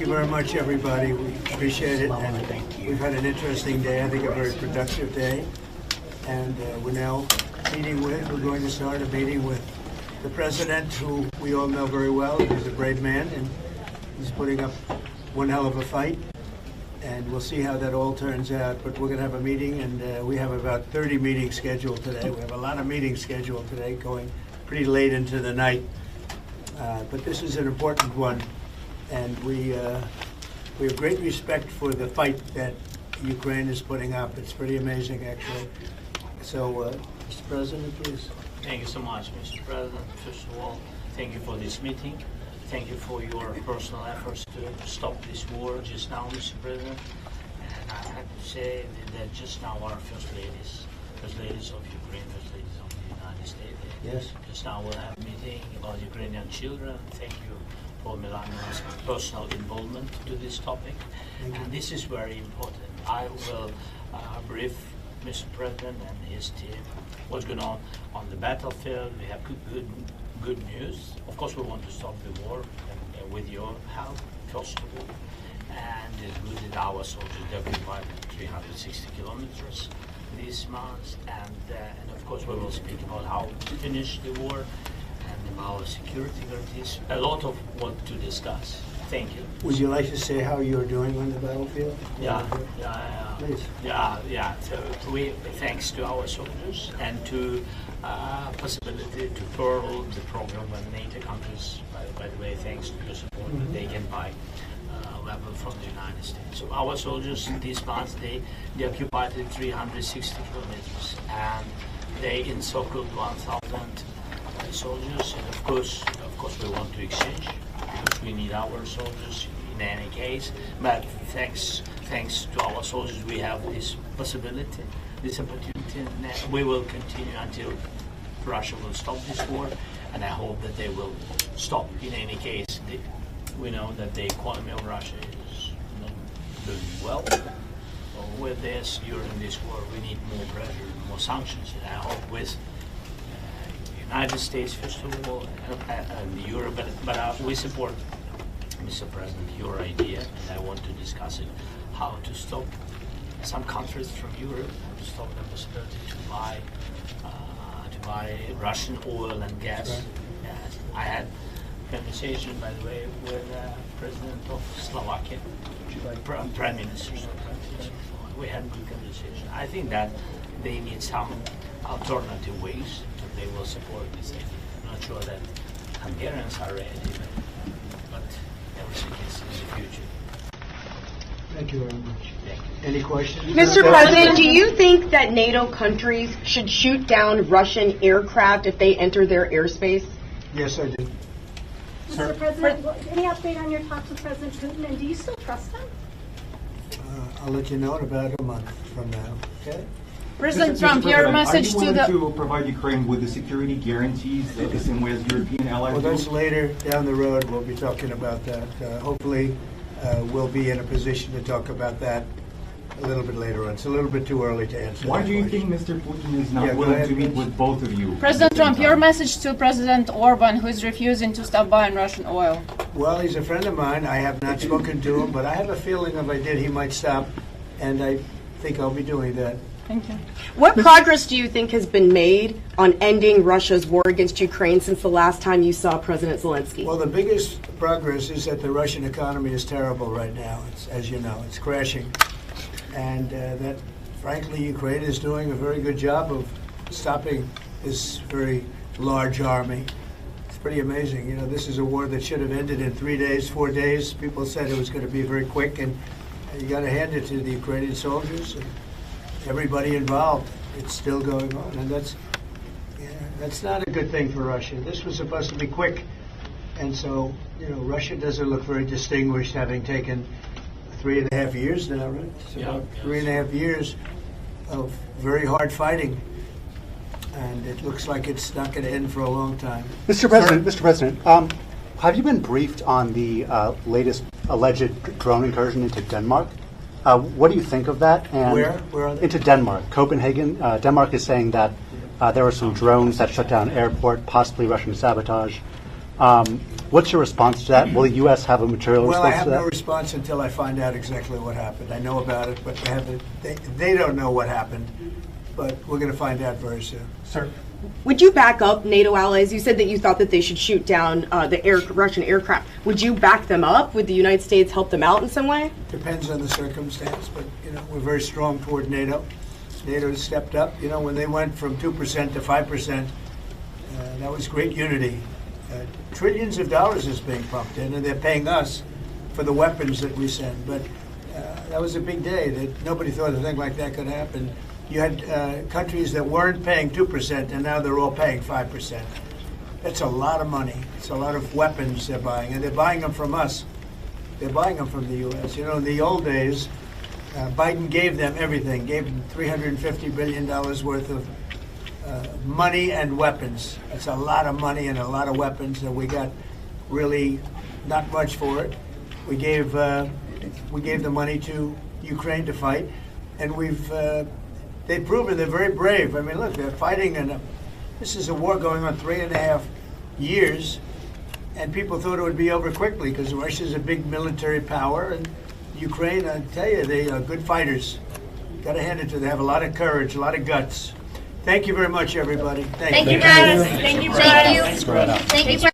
you very much, everybody. We appreciate it. And we've had an interesting day, I think a very productive day. And we're now we're going to start a meeting with the president, who we all know very well. He's a brave man, and he's putting up one hell of a fight. And we'll see how that all turns out. But we're going to have a meeting, and we have about 30 meetings scheduled today. We have a lot of meetings scheduled today, going pretty late into the night. But this is an important one, and we have great respect for the fight that Ukraine is putting up. It's pretty amazing, actually. So, Mr. President, please. Thank you so much, Mr. President. First of all, thank you for this meeting. Thank you for your personal efforts to stop this war just now, Mr. President. And I have to say that just now our first ladies of Ukraine, first ladies of the United States, yes. Just now we'll have a meeting about Ukrainian children. Thank you for Melania's personal involvement to this topic. And this is very important. I will brief Mr. President and his team what's going on the battlefield. We have good news. Of course, we want to stop the war with your help, first of all. And it's good that our soldiers occupied 360 kilometers this month. And of course, we will speak about how to finish the war and about security guarantees. A lot of what to discuss. Thank you. Would you like to say how you're doing on the battlefield? Yeah. Please. Yeah. So thanks to our soldiers and to possibility to further the program when NATO countries, by the way, thanks to your support, that they can buy weapons from the United States. So our soldiers this month, they occupied 360 kilometers, and they encircled 1,000 soldiers. And of course we want to exchange, because we need our soldiers in any case. But thanks to our soldiers, we have this possibility, this opportunity, and we will continue until Russia will stop this war. And I hope that they will stop in any case. We know that the economy of Russia is not doing well. So with this, during this war, we need more pressure, more sanctions. And I hope with United States, first of all, and Europe, but we support, Mr. President, your idea, and I want to discuss it, how to stop some countries from Europe, how to stop the possibility to buy Russian oil and gas. Right. Yes. I had a conversation, by the way, with President of Slovakia, Prime Minister. We had a good conversation. I think that they need some alternative ways that they will support this idea. I'm not sure that Hungarians are ready, but everything is in the future. Thank you very much. Any questions? Mr. President, do you think that NATO countries should shoot down Russian aircraft if they enter their airspace? Yes, I do. Mr. President, any update on your talks with President Putin, and do you still trust him? I'll let you know in about a month from now, okay? President Trump, your message to the... Are you willing to provide Ukraine with the security guarantees the same way as European allies Well, do? that's later down the road. We'll be talking about that. Hopefully, we'll be in a position to talk about that a little bit later on. It's a little bit too early to answer. Why that do you question. think Mr. Putin is not willing to meet with both of you? President Trump, your message to President Orban, who is refusing to stop buying Russian oil. Well, he's a friend of mine. I have not spoken to him, but I have a feeling if I did, he might stop, and I think I'll be doing that. Thank you. What progress do you think has been made on ending Russia's war against Ukraine since the last time you saw President Zelenskyy? Well, the biggest progress is that the Russian economy is terrible right now. It's, as you know, it's crashing. And that, frankly, Ukraine is doing a very good job of stopping this very large army. It's pretty amazing. You know, this is a war that should have ended in 3 days, 4 days. People said it was going to be very quick, and you got to hand it to the Ukrainian soldiers and everybody involved. It's still going on, and that's not a good thing for Russia. This was supposed to be quick, and so, you know, Russia doesn't look very distinguished, having taken 3.5 years now, right? It's about 3.5 years of very hard fighting, and it looks like it's not going to end for a long time. Mr. President, have you been briefed on the latest alleged drone incursion into Denmark? What do you think of that? And Where are they? Into Denmark, Copenhagen. Denmark is saying that there were some drones that shut down an airport, possibly Russian sabotage. What's your response to that? Will the U.S. have a material Well, I response have to that? no response until I find out exactly what happened. I know about it, but they don't know what happened. But we're going to find out very soon. Sir. Would you back up NATO allies? You said that you thought that they should shoot down the Russian aircraft. Would you back them up? Would the United States help them out in some way? Depends on the circumstance, but we're very strong toward NATO. NATO has stepped up. When they went from 2% to 5%, that was great unity. Trillions of dollars is being pumped in, and they're paying us for the weapons that we send. But that was a big day. That nobody thought a thing like that could happen. You had countries that weren't paying 2%, and now they're all paying 5%. That's a lot of money. It's a lot of weapons they're buying, and they're buying them from us. They're buying them from the U.S. In the old days, Biden gave them everything, gave them $350 billion worth of money and weapons. That's a lot of money and a lot of weapons, and we got really not much for it. We gave the money to Ukraine to fight, and they've proven they're very brave. I mean, look, they're fighting, and this is a war going on 3.5 years, and people thought it would be over quickly because Russia's a big military power, and Ukraine, I tell you, they are good fighters. Got to hand it to them. They have a lot of courage, a lot of guts. Thank you very much, everybody. Thank you, guys. Thank you, guys. Thanks, Greta. Thank you.